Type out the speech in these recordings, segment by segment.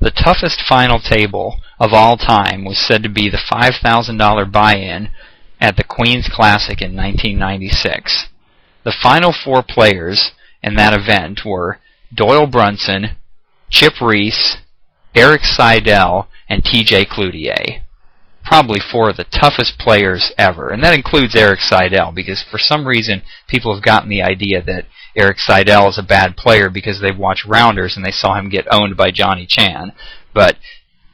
The toughest final table of all time was said to be the $5,000 buy-in at the Queen's Classic in 1996. The final four players in that event were Doyle Brunson, Chip Reese, Erik Seidel, and TJ Cloutier. Probably four of the toughest players ever. And that includes Erik Seidel, because for some reason people have gotten the idea that Erik Seidel is a bad player because they've watched Rounders and they saw him get owned by Johnny Chan. But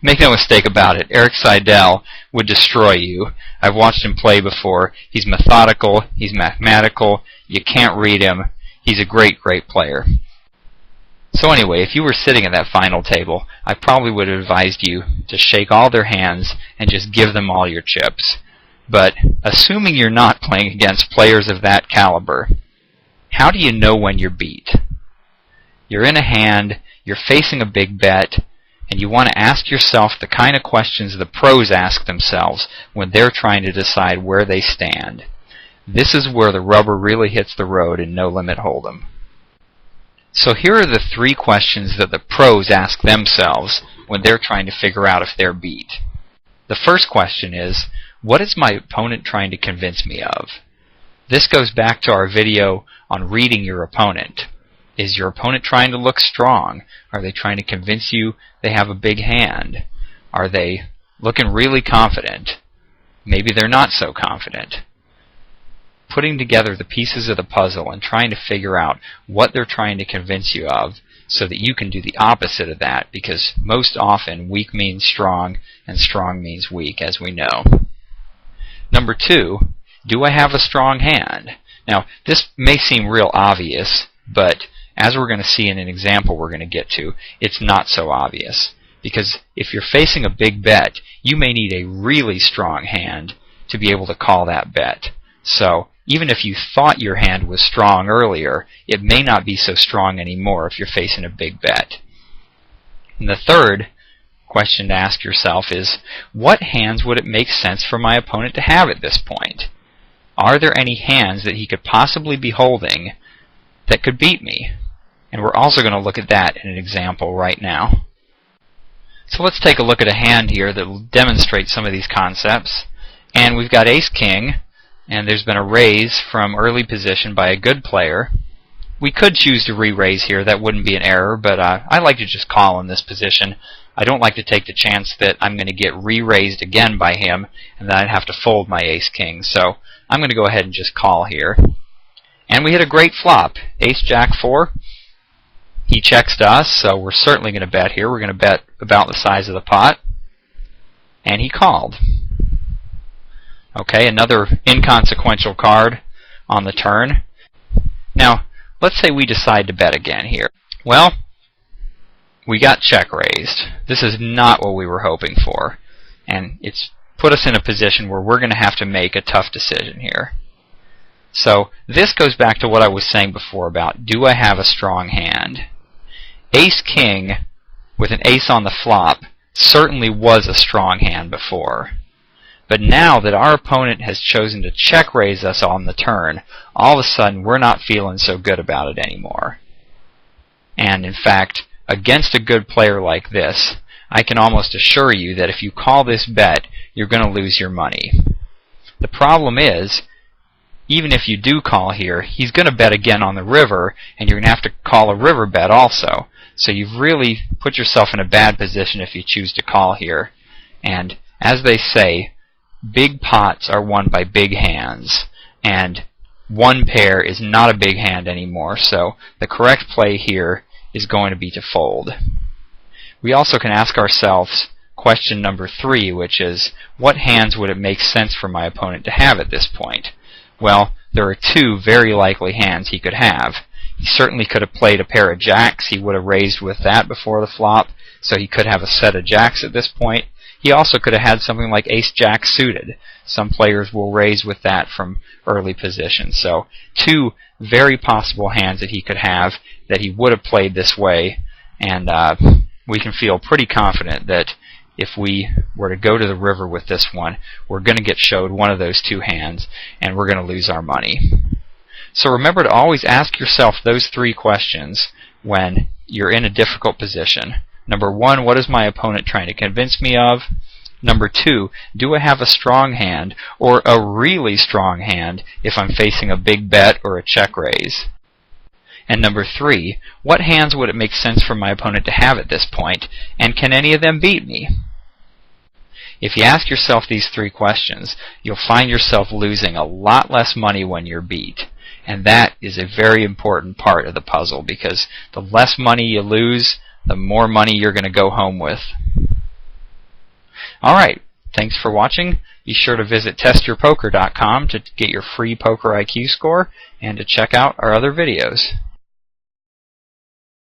make no mistake about it, Erik Seidel would destroy you. I've watched him play before. He's methodical, he's mathematical, you can't read him. He's a great, great player. So anyway, if you were sitting at that final table, I probably would have advised you to shake all their hands and just give them all your chips. But assuming you're not playing against players of that caliber, how do you know when you're beat? You're in a hand, you're facing a big bet, and you want to ask yourself the kind of questions the pros ask themselves when they're trying to decide where they stand. This is where the rubber really hits the road in No Limit Hold'em. So here are the three questions that the pros ask themselves when they're trying to figure out if they're beat. The first question is, what is my opponent trying to convince me of? This goes back to our video on reading your opponent. Is your opponent trying to look strong? Are they trying to convince you they have a big hand? Are they looking really confident? Maybe they're not so confident. Putting together the pieces of the puzzle and trying to figure out what they're trying to convince you of so that you can do the opposite of that, because most often weak means strong and strong means weak, as we know. Number two, do I have a strong hand? Now, this may seem real obvious, but as we're going to see in an example we're going to get to, it's not so obvious. Because if you're facing a big bet, you may need a really strong hand to be able to call that bet. So, even if you thought your hand was strong earlier, it may not be so strong anymore if you're facing a big bet. And the third question to ask yourself is, what hands would it make sense for my opponent to have at this point? Are there any hands that he could possibly be holding that could beat me? And we're also going to look at that in an example right now. So let's take a look at a hand here that will demonstrate some of these concepts. And we've got Ace-King, and there's been a raise from early position by a good player. We could choose to re-raise here, that wouldn't be an error, but I like to just call in this position. I don't like to take the chance that I'm going to get re-raised again by him, and then I'd have to fold my Ace-King. So I'm going to go ahead and just call here. And we hit a great flop, Ace-Jack-4. He checks to us, so we're certainly going to bet here. We're going to bet about the size of the pot. And he called. Okay, another inconsequential card on the turn. Now, let's say we decide to bet again here. Well, we got check raised. This is not what we were hoping for. And it's put us in a position where we're going to have to make a tough decision here. So, this goes back to what I was saying before about, do I have a strong hand? Ace-King with an ace on the flop certainly was a strong hand before. But now that our opponent has chosen to check raise us on the turn, all of a sudden we're not feeling so good about it anymore. And in fact, against a good player like this, I can almost assure you that if you call this bet, you're going to lose your money. The problem is, even if you do call here, he's going to bet again on the river, and you're going to have to call a river bet also. So you've really put yourself in a bad position if you choose to call here. And as they say, big pots are won by big hands, and one pair is not a big hand anymore, so the correct play here is going to be to fold. We also can ask ourselves question number 3, which is, what hands would it make sense for my opponent to have at this point? Well, there are two very likely hands he could have. He certainly could have played a pair of jacks. He would have raised with that before the flop, so he could have a set of jacks at this point. He also could have had something like ace-jack suited. Some players will raise with that from early position. So two very possible hands that he could have that he would have played this way, and we can feel pretty confident that if we were to go to the river with this one, we're going to get showed one of those two hands, and we're going to lose our money. So remember to always ask yourself those 3 questions when you're in a difficult position. Number 1, what is my opponent trying to convince me of? Number 2, do I have a strong hand or a really strong hand if I'm facing a big bet or a check raise? And number 3, what hands would it make sense for my opponent to have at this point, and can any of them beat me? If you ask yourself these 3 questions, you'll find yourself losing a lot less money when you're beat. And that is a very important part of the puzzle, because the less money you lose, the more money you're going to go home with. Alright, thanks for watching. Be sure to visit testyourpoker.com to get your free Poker IQ score and to check out our other videos.